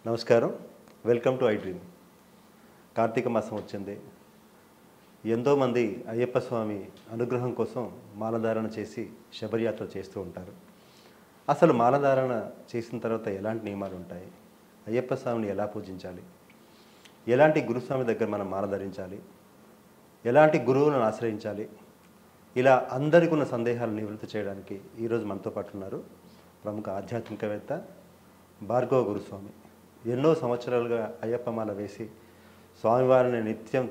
నమస్కారం. Welcome to I dream. Karthika మాసం వచ్చింది. ఎంతోమంది అయ్యప్ప స్వామి అనుగ్రహం కోసం మాలధారణ చేసి శబరియాత్ర చేస్తూ ఉంటారు. అసలు మాలధారణ చేసిన తర్వాత ఎలాంటి నియమాలు ఉంటాయి? అయ్యప్ప స్వామిని ఎలా పూజించాలి? ఎలాంటి గురుస్వామి దగ్గర మనం మాల ధరించాలి? ఎలాంటి గురువులను ఆశ్రయించాలి? ఇలా అందరికీ ఉన్న సందేహాలను నివృత్తి చేయడానికి ఈరోజు మనతో పాటు ఉన్నారు ప్రముఖ ఆధ్యాత్మికవేత్త భార్గవ గురుస్వామి. ఎన్నో సంవత్సరాలుగా అయ్యప్ప మాల వేసి స్వామివారిని నిత్యం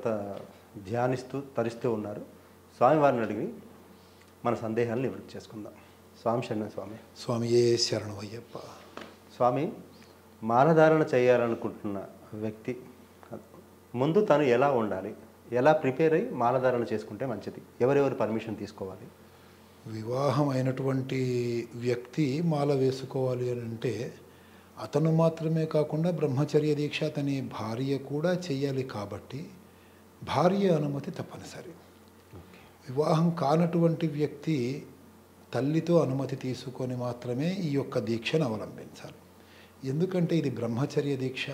ధ్యానిస్తూ తరిస్తూ ఉన్నారు. స్వామివారిని అడిగి మన సందేహాలను నివృత్తి చేసుకుందాం. స్వామి శరణం. స్వామి. స్వామియే శరణం అయ్యప్ప. స్వామి, మాలధారణ చేయాలనుకుంటున్న వ్యక్తి ముందు తను ఎలా ఉండాలి? ఎలా ప్రిపేర్ అయ్యి మాలధారణ చేసుకుంటే మంచిది? ఎవరెవరు పర్మిషన్ తీసుకోవాలి? వివాహం అయినటువంటి వ్యక్తి మాల వేసుకోవాలి అని అంటే అతను మాత్రమే కాకుండా బ్రహ్మచర్య దీక్ష అతని భార్య కూడా చెయ్యాలి. కాబట్టి భార్య అనుమతి తప్పనిసరి. వివాహం కానటువంటి వ్యక్తి తల్లితో అనుమతి తీసుకొని మాత్రమే ఈ యొక్క దీక్షను అవలంబించాలి. ఎందుకంటే ఇది బ్రహ్మచర్య దీక్ష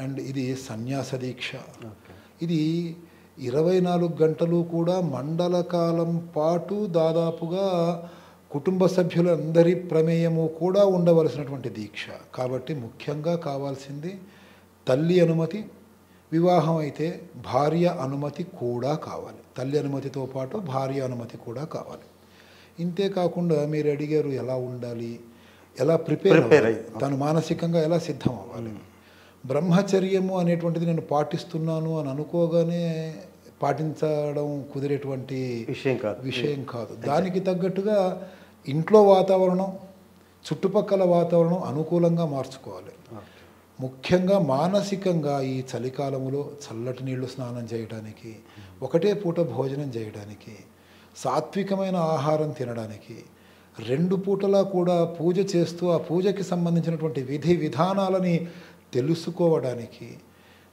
అండ్ ఇది సన్యాస దీక్ష. ఇది 24 గంటలు కూడా మండల కాలం పాటు దాదాపుగా కుటుంబ సభ్యులందరి ప్రమేయము కూడా ఉండవలసినటువంటి దీక్ష. కాబట్టి ముఖ్యంగా కావాల్సింది తల్లి అనుమతి. వివాహం అయితే భార్య అనుమతి కూడా కావాలి. తల్లి అనుమతితో పాటు భార్య అనుమతి కూడా కావాలి. ఇంతే కాకుండా మీరు అడిగారు ఎలా ఉండాలి, ఎలా ప్రిపేర్ అవ్వాలి, తను మానసికంగా ఎలా సిద్ధం అవ్వాలి. బ్రహ్మచర్యము అనేటువంటిది నేను పాటిస్తున్నాను అని అనుకోగానే పాటించడం కుదిరేటువంటి విషయం కాదు. దానికి తగ్గట్టుగా ఇంట్లో వాతావరణం, చుట్టుపక్కల వాతావరణం అనుకూలంగా మార్చుకోవాలి. ముఖ్యంగా మానసికంగా ఈ చలికాలంలో చల్లటి నీళ్లు స్నానం చేయడానికి, ఒకటే పూట భోజనం చేయడానికి, సాత్వికమైన ఆహారం తినడానికి, 2 పూటలా కూడా పూజ చేస్తూ ఆ పూజకి సంబంధించినటువంటి విధి విధానాలని తెలుసుకోవడానికి,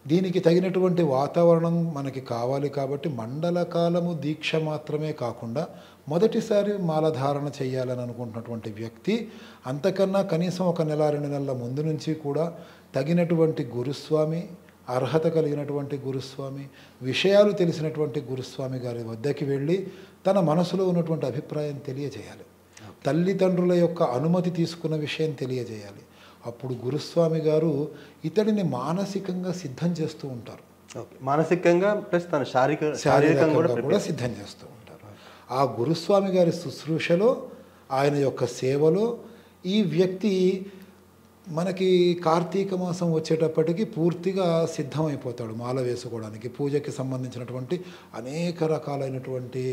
దీనికి తగినటువంటి వాతావరణం మనకి కావాలి. కాబట్టి మండల కాలము దీక్ష మాత్రమే కాకుండా మొదటిసారి మాలధారణ చేయాలని అనుకుంటున్నటువంటి వ్యక్తి అంతకన్నా కనీసం 1 నెల 2 నెలల ముందు నుంచి కూడా తగినటువంటి గురుస్వామి, అర్హత కలిగినటువంటి గురుస్వామి, విషయాలు తెలిసినటువంటి గురుస్వామి గారి వద్దకి వెళ్ళి తన మనసులో ఉన్నటువంటి అభిప్రాయం తెలియజేయాలి. తల్లిదండ్రుల యొక్క అనుమతి తీసుకున్న విషయం తెలియజేయాలి. అప్పుడు గురుస్వామి గారు ఇతడిని మానసికంగా సిద్ధం చేస్తూ ఉంటారు. మానసికంగా ప్లస్ తన శారీరకంగా కూడా సిద్ధం చేస్తూ ఉంటారు. ఆ గురుస్వామి గారి శుశ్రూషలో, ఆయన యొక్క సేవలో ఈ వ్యక్తి మనకి కార్తీక మాసం వచ్చేటప్పటికి పూర్తిగా సిద్ధమైపోతాడు మాల వేసుకోవడానికి. పూజకి సంబంధించినటువంటి అనేక రకాలైనటువంటి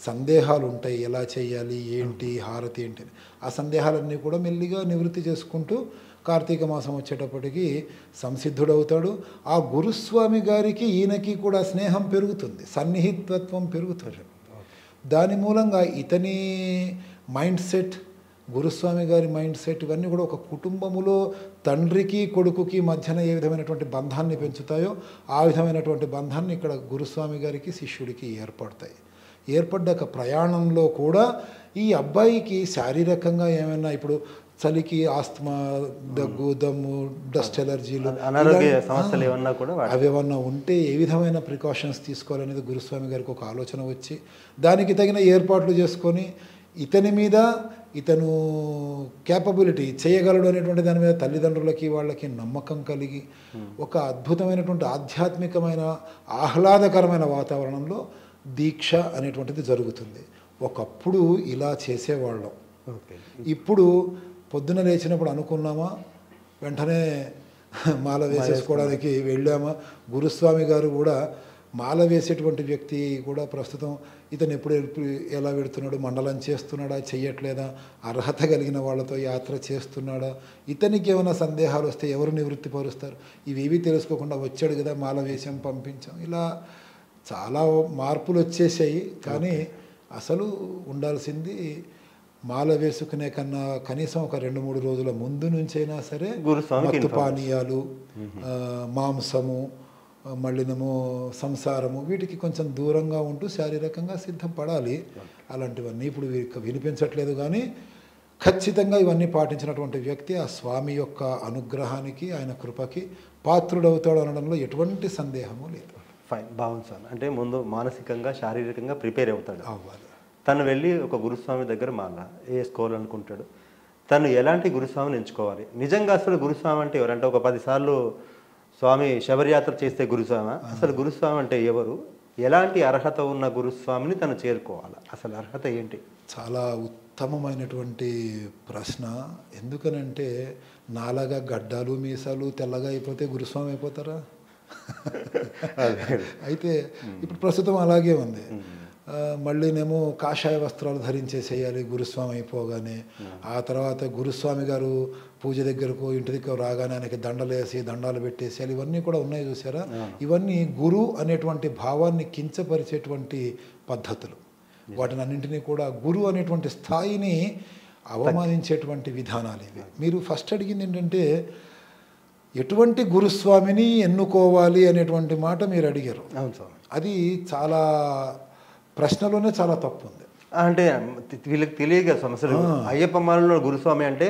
సందేహాలు ఉంటాయి. ఎలా చేయాలి, ఏంటి, హారతి ఏంటి, ఆ సందేహాలన్నీ కూడా మెల్లిగా నివృత్తి చేసుకుంటూ కార్తీక మాసం వచ్చేటప్పటికి సంసిద్ధుడవుతాడు. ఆ గురుస్వామి గారికి ఈయనకి కూడా స్నేహం పెరుగుతుంది, సన్నిహితత్వం పెరుగుతుంది. దాని మూలంగా ఇతని మైండ్ సెట్, గురుస్వామి గారి మైండ్ సెట్, ఇవన్నీ కూడా ఒక కుటుంబములో తండ్రికి కొడుకుకి మధ్యన ఏ విధమైనటువంటి బంధాన్ని పెంచుతాయో ఆ విధమైనటువంటి బంధాన్ని ఇక్కడ గురుస్వామి గారికి శిష్యుడికి ఏర్పడతాయి. ఏర్పడ్డాక ప్రయాణంలో కూడా ఈ అబ్బాయికి శారీరకంగా ఏమైనా ఇప్పుడు చలికి ఆస్తమా, దగ్గు, దమ్ము, డస్ట్ ఎలర్జీలు, అవి ఏమన్నా ఉంటే ఏ విధమైన ప్రికాషన్స్ తీసుకోవాలనేది గురుస్వామి గారికి ఒక ఆలోచన వచ్చి దానికి తగిన ఏర్పాట్లు చేసుకొని ఇతని మీద ఇతను క్యాపబిలిటీ చేయగలడు అనేటువంటి దాని మీద తల్లిదండ్రులకి వాళ్ళకి నమ్మకం కలిగి ఒక అద్భుతమైనటువంటి ఆధ్యాత్మికమైన ఆహ్లాదకరమైన వాతావరణంలో దీక్ష అనేటువంటిది జరుగుతుంది. ఒకప్పుడు ఇలా చేసేవాళ్ళం. ఇప్పుడు పొద్దున లేచినప్పుడు అనుకున్నామా, వెంటనే మాల వేసేసుకోవడానికి వెళ్ళామా. గురుస్వామి గారు కూడా మాల వేసేటువంటి వ్యక్తి కూడా ప్రస్తుతం ఇతను ఎప్పుడు ఎలా పెడుతున్నాడు, మండలం చేస్తున్నాడా, చెయ్యట్లేదా, అర్హత కలిగిన వాళ్ళతో యాత్ర చేస్తున్నాడా, ఇతనికి ఏమైనా సందేహాలు వస్తే ఎవరు నివృత్తి పరుస్తారు, ఇవేవి తెలుసుకోకుండా వచ్చాడు కదా మాల వేసాం పంపించాం, ఇలా చాలా మార్పులు వచ్చేసాయి. కానీ అసలు ఉండాల్సింది మాల వేసుకునే కన్నా కనీసం ఒక 2-3 రోజుల ముందు నుంచైనా సరే మత్తు పానీయాలు, మాంసము, మళ్ళీనేమో సంసారము, వీటికి కొంచెం దూరంగా ఉంటూ శారీరకంగా సిద్ధపడాలి. అలాంటివన్నీ ఇప్పుడు వినిపించట్లేదు. కానీ ఖచ్చితంగా ఇవన్నీ పాటించినటువంటి వ్యక్తి ఆ స్వామి యొక్క అనుగ్రహానికి ఆయన కృపకి పాత్రుడవుతాడు అనడంలో ఎటువంటి సందేహము లేదు. ఫైన్, బాగుంది సార్. అంటే ముందు మానసికంగా శారీరకంగా ప్రిపేర్ అవుతాడు. అవ్వాలి. తను వెళ్ళి ఒక గురుస్వామి దగ్గర మాల వేసుకోవాలనుకుంటాడు. తను ఎలాంటి గురుస్వామిని ఎంచుకోవాలి? నిజంగా అసలు గురుస్వామి అంటే ఎవరంటే ఒక 10 సార్లు స్వామి శబరియాత్ర చేస్తే గురుస్వామి, అసలు గురుస్వామి అంటే ఎవరు? ఎలాంటి అర్హత ఉన్న గురుస్వామిని తను చేరుకోవాలి? అసలు అర్హత ఏంటి? చాలా ఉత్తమమైనటువంటి ప్రశ్న. ఎందుకనంటే నాలాగా గడ్డాలు మీసాలు తెల్లగా అయిపోతే గురుస్వామి అయిపోతారా? అయితే ఇప్పుడు ప్రస్తుతం అలాగే ఉంది. మళ్ళీనేమో కాషాయ వస్త్రాలు ధరించేసేయాలి గురుస్వామి అయిపోగానే. ఆ తర్వాత గురుస్వామి గారు పూజ దగ్గరకు ఇంటి దగ్గర రాగానే ఆయనకి దండలేసి దండాలు పెట్టేసేయాలి. ఇవన్నీ కూడా ఉన్నాయి చూసారా? ఇవన్నీ గురు అనేటువంటి భావాన్ని కించపరిచేటువంటి పద్ధతులు. వాటిని అన్నింటినీ కూడా గురు అనేటువంటి స్థాయిని అవమానించేటువంటి విధానాలు ఇవి. మీరు ఫస్ట్ అడిగింది ఏంటంటే ఎటువంటి గురుస్వామిని ఎన్నుకోవాలి అనేటువంటి మాట మీరు అడిగారు. అవును సార్. అది చాలా ప్రశ్నలోనే చాలా తప్పు ఉంది. అంటే వీళ్ళకి తెలియదు సమస్యలు. అయ్యప్ప మాలలో గురుస్వామి అంటే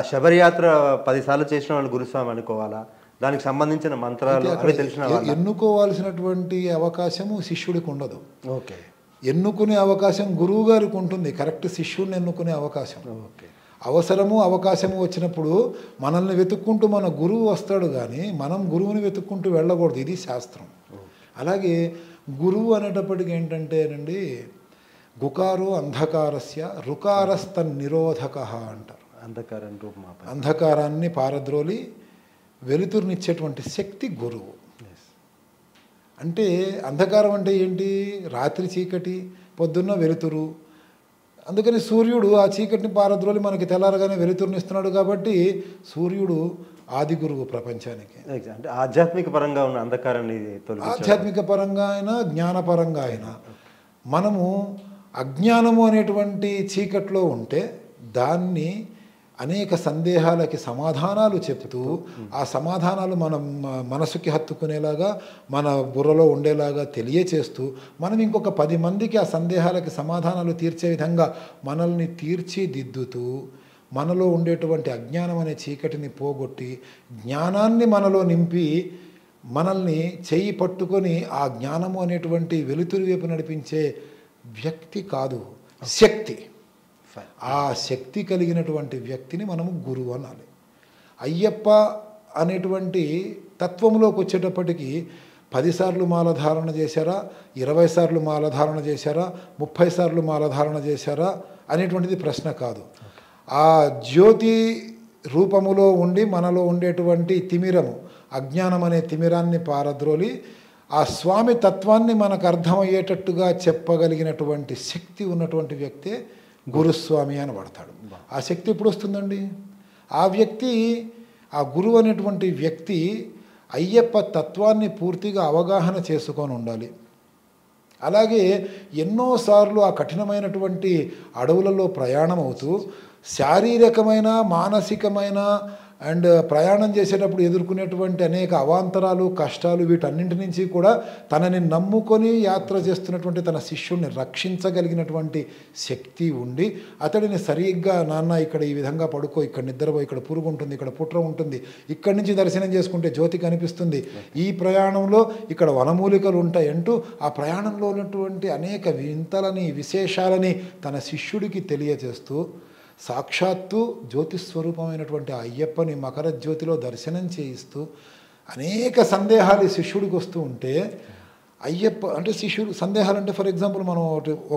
శబరియాత్ర 10 సార్లు చేసిన వాళ్ళు గురుస్వామి అనుకోవాలా? దానికి సంబంధించిన మంత్రాలు అవి తెలిసిన ఎన్నుకోవాల్సినటువంటి అవకాశము శిష్యుడికి ఉండదు. ఓకే. ఎన్నుకునే అవకాశం గురువు గారికి ఉంటుంది. కరెక్ట్ శిష్యుడిని ఎన్నుకునే అవకాశం. ఓకే. అవసరము అవకాశము వచ్చినప్పుడు మనల్ని వెతుక్కుంటూ మన గురువు వస్తాడు, కానీ మనం గురువుని వెతుక్కుంటూ వెళ్ళకూడదు. ఇది శాస్త్రం. అలాగే గురువు అనేటప్పటికి ఏంటంటేనండి, గుకారో అంధకారస్య రుకారస్తన్ నిరోధక అంటారు. అంధకారాన్ని పారద్రోలి వెలుతురునిచ్చేటువంటి శక్తి గురువు. అంటే అంధకారం అంటే ఏంటి? రాత్రి చీకటి, పొద్దున్న వెలుతురు. అందుకని సూర్యుడు ఆ చీకటిని పారద్రోలి మనకి తెల్లారగానే వెలుతురునిస్తున్నాడు. కాబట్టి సూర్యుడు ఆది గురువు ప్రపంచానికి. అంటే ఆధ్యాత్మిక పరంగా ఉన్న అంధకారాన్ని, ఆధ్యాత్మిక పరంగా అయినా జ్ఞానపరంగా అయినా మనము అజ్ఞానము అనేటువంటి చీకట్లో ఉంటే దాన్ని అనేక సందేహాలకి సమాధానాలు చెప్తూ ఆ సమాధానాలు మనం మనసుకి హత్తుకునేలాగా మన బుర్రలో ఉండేలాగా తెలియచేస్తూ మనం ఇంకొక 10 మందికి ఆ సందేహాలకి సమాధానాలు తీర్చే విధంగా మనల్ని తీర్చిదిద్దుతూ మనలో ఉండేటువంటి అజ్ఞానం అనే చీకటిని పోగొట్టి జ్ఞానాన్ని మనలో నింపి మనల్ని చెయ్యి పట్టుకొని ఆ జ్ఞానము అనేటువంటి వెలుతురు వైపు నడిపించే వ్యక్తి కాదు, శక్తి. ఆ శక్తి కలిగినటువంటి వ్యక్తిని మనము గురువు అనాలి. అయ్యప్ప అనేటువంటి తత్వంలోకి వచ్చేటప్పటికి 10 సార్లు మాలధారణ చేశారా, 20 సార్లు మాలధారణ చేశారా, 30 సార్లు మాలధారణ చేశారా అనేటువంటిది ప్రశ్న కాదు. ఆ జ్యోతి రూపములో ఉండి మనలో ఉండేటువంటి తిమిరము, అజ్ఞానం అనే తిమిరాన్ని పారద్రోలి ఆ స్వామి తత్వాన్ని మనకు అర్థమయ్యేటట్టుగా చెప్పగలిగినటువంటి శక్తి ఉన్నటువంటి వ్యక్తే గురుస్వామి అని పడతాడు. ఆ శక్తి ఎప్పుడు వస్తుందండి? ఆ వ్యక్తి, ఆ గురువు అనేటువంటి వ్యక్తి అయ్యప్ప తత్వాన్ని పూర్తిగా అవగాహన చేసుకొని ఉండాలి. అలాగే ఎన్నోసార్లు ఆ కఠినమైనటువంటి అడవులలో ప్రయాణం అవుతూ శారీరకమైన మానసికమైన అండ్ ప్రయాణం చేసేటప్పుడు ఎదుర్కొనేటువంటి అనేక అవాంతరాలు, కష్టాలు, వీటన్నింటి నుంచి కూడా తనని నమ్ముకొని యాత్ర చేస్తున్నటువంటి తన శిష్యుడిని రక్షించగలిగినటువంటి శక్తి ఉండి అతడిని సరిగ్గా, నాన్న ఇక్కడ ఈ విధంగా పడుకో, ఇక్కడ నిద్రపో, ఇక్కడ పురుగు ఉంటుంది, ఇక్కడ పుట్ర ఉంటుంది, ఇక్కడి నుంచి దర్శనం చేసుకుంటే జ్యోతి కనిపిస్తుంది, ఈ ప్రయాణంలో ఇక్కడ వనమూలికలు ఉంటాయి అంటూ ఆ ప్రయాణంలో ఉన్నటువంటి అనేక వింతలని, విశేషాలని తన శిష్యుడికి తెలియజేస్తూ సాక్షాత్తు జ్యోతిస్వరూపమైనటువంటి ఆ అయ్యప్పని మకర జ్యోతిలో దర్శనం చేయిస్తూ అనేక సందేహాలు శిష్యుడికి వస్తూ ఉంటే అయ్యప్ప అంటే శిష్యుడు సందేహాలు అంటే ఫర్ ఎగ్జాంపుల్ మనం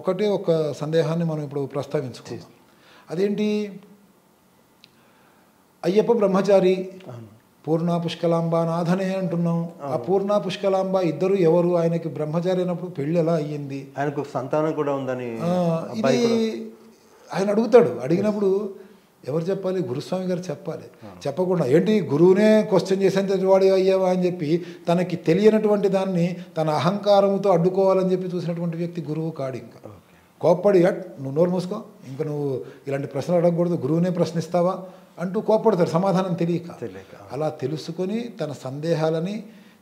ఒకటే ఒక సందేహాన్ని మనం ఇప్పుడు ప్రస్తావించుకుందాం. అదేంటి? అయ్యప్ప బ్రహ్మచారి, పూర్ణ పుష్కలాంబ నాథనే అంటున్నాం. ఆ పూర్ణ పుష్కలాంబ ఇద్దరు ఎవరు? ఆయనకి బ్రహ్మచారి అయినప్పుడు పెళ్ళి ఎలా అయ్యింది? ఆయనకు సంతానం కూడా ఉందని ఇది ఆయన అడుగుతాడు. అడిగినప్పుడు ఎవరు చెప్పాలి? గురుస్వామి గారు చెప్పాలి. చెప్పకుండా ఏంటి గురువునే క్వశ్చన్ చేసేంత వాడు అయ్యావా అని చెప్పి తనకి తెలియనటువంటి దాన్ని తన అహంకారంతో అడ్డుకోవాలని చెప్పి చూసినటువంటి వ్యక్తి గురువు కాడు. ఇంకా కోప్పడి నువ్వు నోరు మూసుకో, ఇంకా నువ్వు ఇలాంటి ప్రశ్నలు అడగకూడదు, గురువునే ప్రశ్నిస్తావా అంటూ కోప్పడతారు సమాధానం తెలియక. అలా తెలుసుకొని తన సందేహాలని,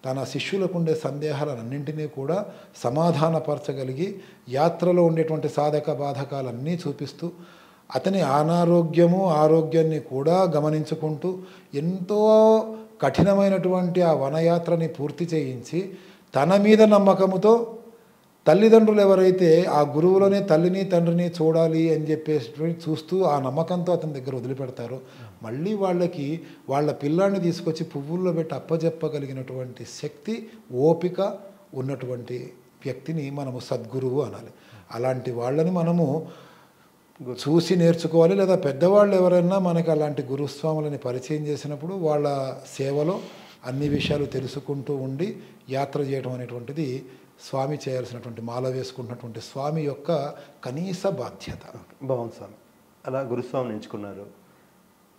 తన శిష్యులకు ఉండే సందేహాలన్నింటినీ కూడా సమాధానపరచగలిగి యాత్రలో ఉండేటువంటి సాధక బాధకాలన్నీ చూపిస్తూ అతని అనారోగ్యము ఆరోగ్యాన్ని కూడా గమనించుకుంటూ ఎంతో కఠినమైనటువంటి ఆ వనయాత్రని పూర్తి చేయించి తన మీద నమ్మకముతో తల్లిదండ్రులు ఎవరైతే ఆ గురువులోనే తల్లిని తండ్రిని చూడాలి అని చెప్పేసి చూస్తూ ఆ నమ్మకంతో అతని దగ్గర వదిలిపెడతారో మళ్ళీ వాళ్ళకి వాళ్ళ పిల్లాన్ని తీసుకొచ్చి పువ్వుల్లో పెట్టి అప్పజెప్పగలిగినటువంటి శక్తి ఓపిక ఉన్నటువంటి వ్యక్తిని మనము సద్గురువు అనాలి. అలాంటి వాళ్ళని మనము చూసి నేర్చుకోవాలి. లేదా పెద్దవాళ్ళు ఎవరైనా మనకి అలాంటి గురుస్వాములని పరిచయం చేసినప్పుడు వాళ్ళ సేవలో అన్ని విషయాలు తెలుసుకుంటూ ఉండి యాత్ర చేయడం అనేటువంటిది స్వామి చేయాల్సినటువంటి మాల వేసుకుంటున్నటువంటి స్వామి యొక్క కనీస బాధ్యత. బాగుంది స్వామి. అలా గురుస్వామిని ఎంచుకున్నారు.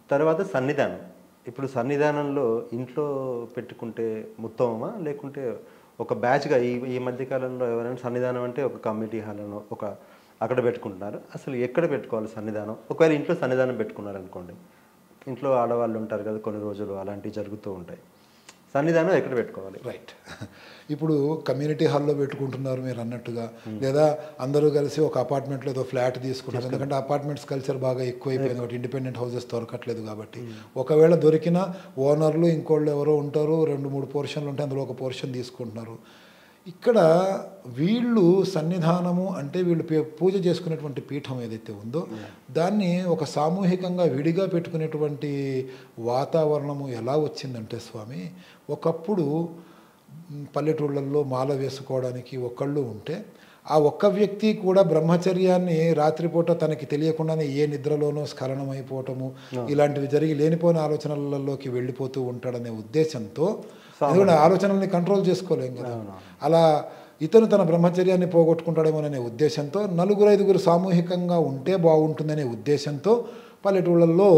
తర్వాత సన్నిధానం. ఇప్పుడు సన్నిధానంలో ఇంట్లో పెట్టుకుంటే ఉత్తమమా, లేకుంటే ఒక బ్యాచ్గా ఈ మధ్యకాలంలో ఎవరైనా సన్నిధానం అంటే ఒక కమ్యూనిటీ హాల్లో అక్కడ పెట్టుకుంటున్నారు. అసలు ఎక్కడ పెట్టుకోవాలి సన్నిధానం? ఒకవేళ ఇంట్లో సన్నిధానం పెట్టుకున్నారనుకోండి, ఇంట్లో ఆడవాళ్ళు ఉంటారు కదా, కొన్ని రోజులు అలాంటివి జరుగుతూ ఉంటాయి. సన్నిధానం ఎక్కడ పెట్టుకోవాలి? రైట్. ఇప్పుడు కమ్యూనిటీ హాల్లో పెట్టుకుంటున్నారు మీరు అన్నట్టుగా, లేదా అందరూ కలిసి ఒక అపార్ట్మెంట్లో ఏదో ఫ్లాట్ తీసుకుంటారు. ఎందుకంటే అపార్ట్మెంట్స్ కల్చర్ బాగా ఎక్కువైపోయింది కాబట్టి, ఇండిపెండెంట్ హౌసెస్ దొరకట్లేదు కాబట్టి. ఒకవేళ దొరికిన ఓనర్లు ఇంకోళ్ళు ఎవరో ఉంటారు, 2-3 పోర్షన్లు ఉంటాయి, అందులో ఒక పోర్షన్ తీసుకుంటున్నారు. ఇక్కడ వీళ్ళు సన్నిధానము అంటే వీళ్ళు పూజ చేసుకునేటువంటి పీఠం ఏదైతే ఉందో దాన్ని ఒక సామూహికంగా విడిగా పెట్టుకునేటువంటి వాతావరణము ఎలా వచ్చిందంటే స్వామి, ఒకప్పుడు పల్లెటూళ్ళల్లో మాల వేసుకోవడానికి ఒకళ్ళు ఉంటే ఆ ఒక్క వ్యక్తి కూడా బ్రహ్మచర్యాన్ని రాత్రిపూట తనకి తెలియకుండానే ఏ నిద్రలోనో స్ఖలనం అయిపోవటము ఇలాంటివి జరిగి లేనిపోయిన ఆలోచనలలోకి వెళ్ళిపోతూ ఉంటాడనే ఉద్దేశంతో, ఎందుకంటే ఆలోచనల్ని కంట్రోల్ చేసుకోలేం కదా, అలా ఇతను తన బ్రహ్మచర్యాన్ని పోగొట్టుకుంటాడేమోననే ఉద్దేశంతో 4-5 సామూహికంగా ఉంటే బాగుంటుందనే ఉద్దేశంతో పల్లెటూళ్ళల్లో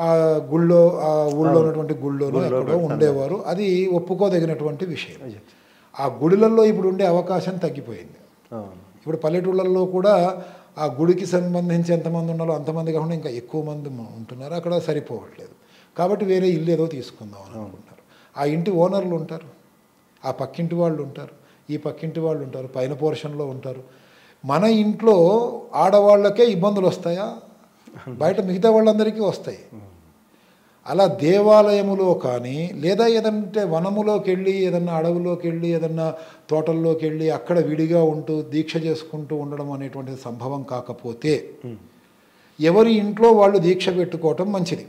ఆ ఊళ్ళో ఉన్నటువంటి గుళ్ళోనో ఎక్కడో ఉండేవారు. అది ఒప్పుకోదగినటువంటి విషయం. ఆ గుడిలలో ఇప్పుడు ఉండే అవకాశం తగ్గిపోయింది. ఇప్పుడు పల్లెటూళ్ళల్లో కూడా ఆ గుడికి సంబంధించి ఎంతమంది ఉన్నారో అంతమంది కాకుండా ఇంకా ఎక్కువ మంది ఉంటున్నారు. అక్కడ సరిపోవట్లేదు కాబట్టి వేరే ఇల్లు ఏదో తీసుకుందాం అని అనుకుంటారు. ఆ ఇంటి ఓనర్లు ఉంటారు, ఆ పక్కింటి వాళ్ళు ఉంటారు, ఈ పక్కింటి వాళ్ళు ఉంటారు, పైన పోర్షన్లో ఉంటారు. మన ఇంట్లో ఆడవాళ్ళకే ఇబ్బందులు వస్తాయా? బయట మిగతా వాళ్ళందరికీ వస్తాయి. అలా దేవాలయములో కానీ లేదా ఏదంటే వనములోకి వెళ్ళి ఏదన్నా అడవులోకి వెళ్ళి ఏదన్నా తోటల్లోకి వెళ్ళి అక్కడ విడిగా ఉంటూ దీక్ష చేసుకుంటూ ఉండడం అనేటువంటిది సంభవం కాకపోతే ఎవరి ఇంట్లో వాళ్ళు దీక్ష పెట్టుకోవటం మంచిది.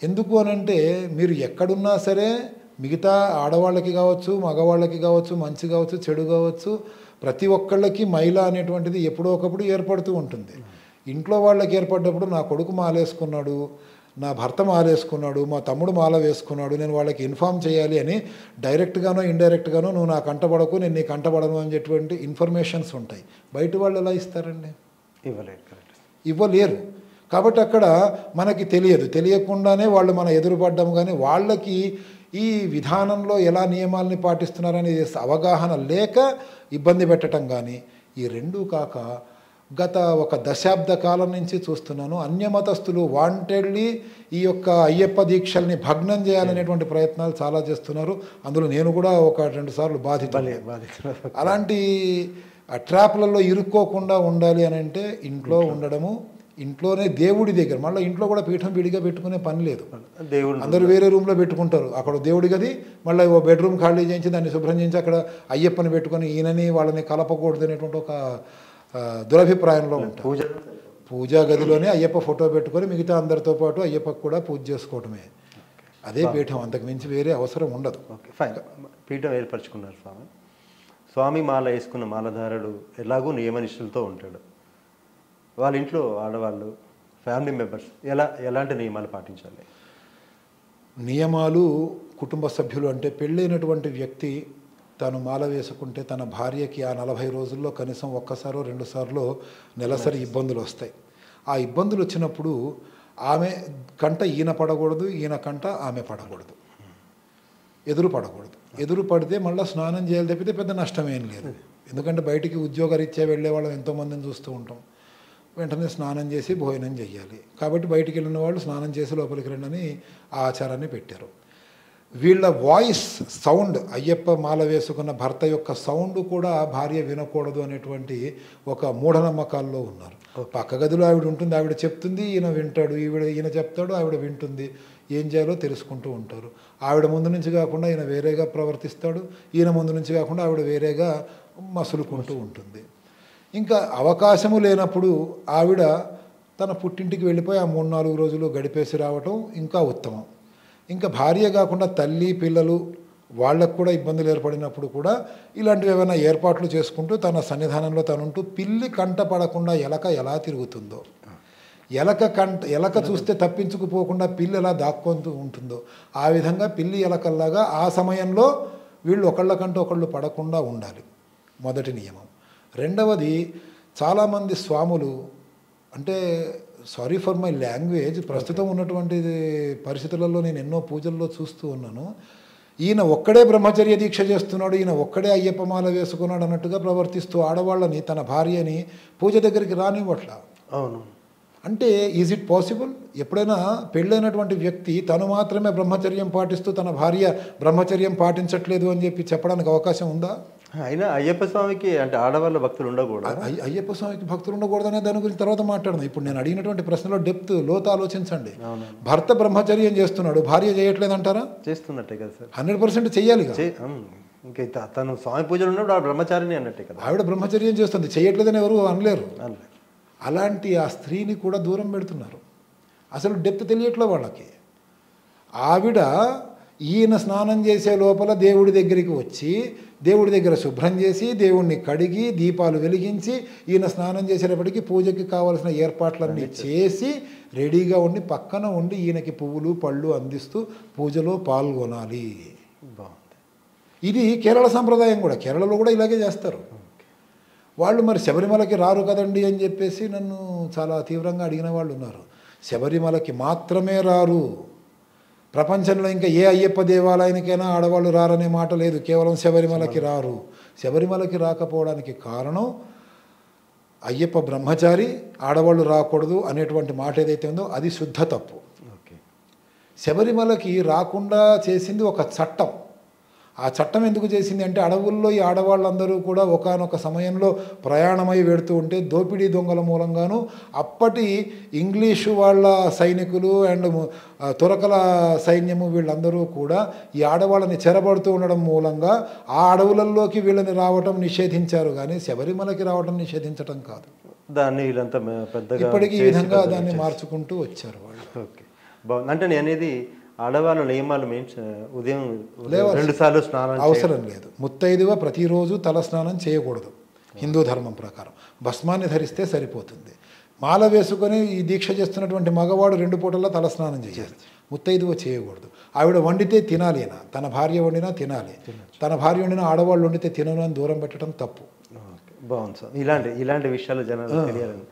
ఎందుకు అనంటే మీరు ఎక్కడున్నా సరే మిగతా ఆడవాళ్ళకి కావచ్చు, మగవాళ్ళకి కావచ్చు, మంచి కావచ్చు, చెడు కావచ్చు, ప్రతి ఒక్కళ్ళకి మైల అనేటువంటిది ఎప్పుడో ఒకప్పుడు ఏర్పడుతూ ఉంటుంది. ఇంట్లో వాళ్ళకి ఏర్పడ్డప్పుడు నా కొడుకు మాలేసుకున్నాడు, నా భర్త మాలేసుకున్నాడు, మా తమ్ముడు మాల వేసుకున్నాడు, నేను వాళ్ళకి ఇన్ఫామ్ చేయాలి అని డైరెక్ట్గానో ఇండైరెక్ట్గానో నువ్వు నా కంటపడకు, నేను నీ కంటపడను అనేటువంటి ఇన్ఫర్మేషన్స్ ఉంటాయి. బయట వాళ్ళు ఎలా ఇస్తారండి? ఇవ్వలేరు. కాబట్టి అక్కడ మనకి తెలియకుండానే వాళ్ళు మన ఎదురుపడ్డం, కానీ వాళ్ళకి ఈ విధానంలో ఎలా నియమాల్ని పాటిస్తున్నారనే అవగాహన లేక ఇబ్బంది పెట్టడం కానీ, ఈ రెండూ కాక గత 1 దశాబ్ద కాలం నుంచి చూస్తున్నాను అన్యమతస్థులు వాంటెడ్లీ ఈ యొక్క అయ్యప్ప దీక్షల్ని భగ్నం చేయాలనేటువంటి ప్రయత్నాలు చాలా చేస్తున్నారు. అందులో నేను కూడా 1-2 సార్లు బాధితులే. అలాంటి ట్రాప్లలో ఇరుక్కోకుండా ఉండాలి అని అంటే ఇంట్లో ఉండడము, ఇంట్లోనే దేవుడి దగ్గర, మళ్ళీ ఇంట్లో కూడా పీఠం విడిగా పెట్టుకునే పని లేదు. అందరూ వేరే రూమ్లో పెట్టుకుంటారు. అక్కడ దేవుడి గది, మళ్ళీ ఓ బెడ్రూమ్ ఖాళీ చేయించి దాన్ని శుభ్రం చేయించి అక్కడ అయ్యప్పని పెట్టుకొని ఈయనని వాళ్ళని కలపకూడదు అనేటువంటి ఒక దురభిప్రాయంలో ఉంటారు. పూజా గదిలోనే అయ్యప్ప ఫోటో పెట్టుకొని మిగతా అందరితో పాటు అయ్యప్పకు కూడా పూజ చేసుకోవటమే. అదే పీఠం, అంతకు మించి వేరే అవసరం ఉండదు. Okay, fine. పీఠం ఏర్పరచుకున్నారు స్వామి. స్వామి మాల వేసుకున్న మాలధారుడు ఎలాగూ నియమనిష్ఠులతో ఉంటాడు. వాళ్ళ ఇంట్లో ఆడవాళ్ళు, ఫ్యామిలీ మెంబర్స్ ఎలాంటి నియమాలు పాటించాలి? నియమాలు కుటుంబ సభ్యులు అంటే పెళ్ళైనటువంటి వ్యక్తి తను మాల వేసుకుంటే తన భార్యకి ఆ 40 రోజుల్లో కనీసం 1-2 సార్లు నెలసరి ఇబ్బందులు వస్తాయి. ఆ ఇబ్బందులు వచ్చినప్పుడు ఆమె కంట ఈయన పడకూడదు, ఈయన కంట ఆమె పడకూడదు, ఎదురు పడకూడదు. ఎదురు పడితే మళ్ళీ స్నానం చేయాలి తప్పితే పెద్ద నష్టమేం లేదు. ఎందుకంటే బయటికి ఉద్యోగరీత్యా వెళ్ళే వాళ్ళం ఎంతోమందిని చూస్తూ ఉంటాం. వెంటనే స్నానం చేసి భోజనం చేయాలి. కాబట్టి బయటికి వెళ్ళిన వాళ్ళు స్నానం చేసి లోపలికి రండి అని ఆ ఆచారాన్ని పెట్టారు. వీళ్ళ వాయిస్ సౌండ్, అయ్యప్ప మాల వేసుకున్న భర్త యొక్క సౌండ్ కూడా భార్య వినకూడదు అనేటువంటి ఒక మూఢనమ్మకాల్లో ఉన్నారు. పక్క గదిలో ఆవిడ ఉంటుంది, ఆవిడ చెప్తుంది, ఈయన వింటాడు, ఈయన చెప్తాడు, ఆవిడ వింటుంది, ఏం చేయాలో తెలుసుకుంటూ ఉంటారు. ఆవిడ ముందు నుంచి కాకుండా ఈయన వేరేగా ప్రవర్తిస్తాడు, ఈయన ముందు నుంచి కాకుండా ఆవిడ వేరేగా మసులుకుంటూ ఉంటుంది. ఇంకా అవకాశము లేనప్పుడు ఆవిడ తన పుట్టింటికి వెళ్ళిపోయి ఆ 3-4 రోజులు గడిపేసి రావటం ఇంకా ఉత్తమం. ఇంకా భార్య కాకుండా తల్లి పిల్లలు వాళ్ళకు కూడా ఇబ్బందులు ఏర్పడినప్పుడు కూడా ఇలాంటివి ఏమైనా ఏర్పాట్లు చేసుకుంటూ తన సన్నిధానంలో తనుంటూ పిల్లి కంట పడకుండా ఎలక ఎలా తిరుగుతుందో, ఎలక చూస్తే తప్పించుకుపోకుండా పిల్లి ఎలా దాక్కొంటూ ఉంటుందో ఆ విధంగా పిల్లి ఎలకల్లాగా ఆ సమయంలో వీళ్ళు ఒకళ్ళకంటే ఒకళ్ళు పడకుండా ఉండాలి. మొదటి నియమం. రెండవది, చాలామంది స్వాములు అంటే సారీ ఫర్ మై లాంగ్వేజ్, ప్రస్తుతం ఉన్నటువంటి పరిస్థితులలో నేను ఎన్నో పూజల్లో చూస్తూ ఉన్నాను. ఈయన ఒక్కడే బ్రహ్మచర్య దీక్ష చేస్తున్నాడు, ఈయన ఒక్కడే అయ్యప్ప మాల వేసుకున్నాడు అన్నట్టుగా ప్రవర్తిస్తూ ఆడవాళ్ళని, తన భార్యని పూజ దగ్గరికి రానివ్వట్లా. అవును. అంటే ఈజ్ ఇట్ పాసిబుల్? ఎప్పుడైనా పెళ్ళైనటువంటి వ్యక్తి తను మాత్రమే బ్రహ్మచర్యం పాటిస్తూ తన భార్య బ్రహ్మచర్యం పాటించట్లేదు అని చెప్పి చెప్పడానికి అవకాశం ఉందా? అయినా అయ్యప్ప స్వామికి అంటే ఆడవాళ్ళ భక్తులు ఉండకూడదు. అయ్యప్ప స్వామికి భక్తులు ఉండకూడదనే దాని గురించి తర్వాత మాట్లాడదాం. ఇప్పుడు నేను అడిగినటువంటి ప్రశ్నలో డెప్త్, లోతు ఆలోచించండి. భర్త బ్రహ్మచర్యం చేస్తున్నాడు, భార్య చేయట్లేదంటారా? చేస్తున్నట్టే కదా సార్. 100% చెయ్యాలి. ఇంకా తను స్వామి పూజలు ఉన్నప్పుడు ఆ బ్రహ్మచారిని అన్నట్టే కదా. ఆవిడ బ్రహ్మచర్యం చేస్తుంది, చేయట్లేదని ఎవరు అనలేరు. అలాంటి ఆ స్త్రీని కూడా దూరం పెడుతున్నారు. అసలు డెప్త్ తెలియట్లే వాళ్ళకి. ఆవిడ ఈయన స్నానం చేసే లోపల దేవుడి దగ్గరికి వచ్చి దేవుడి దగ్గర శుభ్రం చేసి దేవుణ్ణి కడిగి దీపాలు వెలిగించి ఈయన స్నానం చేసేటప్పటికి పూజకి కావాల్సిన ఏర్పాట్లన్నీ చేసి రెడీగా ఉండి పక్కన ఉండి ఈయనకి పువ్వులు పళ్ళు అందిస్తూ పూజలో పాల్గొనాలి. బాగుంది. ఇది కేరళ సంప్రదాయం కూడా. కేరళలో కూడా ఇలాగే చేస్తారు. వాళ్ళు మరి శబరిమలకి రారు కదండి అని చెప్పేసి నన్ను చాలా తీవ్రంగా అడిగిన వాళ్ళు ఉన్నారు. శబరిమలకి మాత్రమే రారు. ప్రపంచంలో ఇంకా ఏ అయ్యప్ప దేవాలయానికైనా ఆడవాళ్ళు రారనే మాట లేదు. కేవలం శబరిమలకి రారు. శబరిమలకి రాకపోవడానికి కారణం అయ్యప్ప బ్రహ్మచారి, ఆడవాళ్ళు రాకూడదు అనేటువంటి మాట ఏదైతే ఉందో అది శుద్ధ తప్పు. శబరిమలకి రాకుండా చేసింది ఒక చట్టం. ఆ చట్టం ఎందుకు చేసింది అంటే అడవుల్లో ఈ ఆడవాళ్ళందరూ కూడా ఒకానొక సమయంలో ప్రయాణమై వెడుతూ ఉంటే దోపిడీ దొంగల మూలంగాను అప్పటి ఇంగ్లీషు వాళ్ళ సైనికులు అండ్ తురకల సైన్యము వీళ్ళందరూ కూడా ఈ ఆడవాళ్ళని చెరబడుతూ ఉండడం మూలంగా ఆ అడవులలోకి వీళ్ళని రావటం నిషేధించారు, కానీ శబరిమలకి రావటం నిషేధించటం కాదు. దాన్ని వీళ్ళంతా పెద్దగా ఇప్పటికీ ఈ విధంగా దాన్ని మార్చుకుంటూ వచ్చారు వాళ్ళు. ఓకే, బాగుంది. అంటే నేను అనేది ఆడవాళ్ళ నియమాలు మీన్స్ ఉదయం 2 సార్లు స్నానం అవసరం లేదు. ముత్తైదువ ప్రతిరోజు తల స్నానం చేయకూడదు హిందూ ధర్మం ప్రకారం. భస్మాన్ని ధరిస్తే సరిపోతుంది. మాల వేసుకొని ఈ దీక్ష చేస్తున్నటువంటి మగవాడు 2 పూటల్లో తల స్నానం చేయాలి. ముత్తైదువ చేయకూడదు. ఆవిడ వండితే తినాలి, తన భార్య వండినా తినాలి. తన భార్య వండినా ఆడవాళ్ళు వండితే తినను అని దూరం పెట్టడం తప్పు. బాగుంది సార్. ఇలాంటి విషయాలు జనాలు తెలియాలని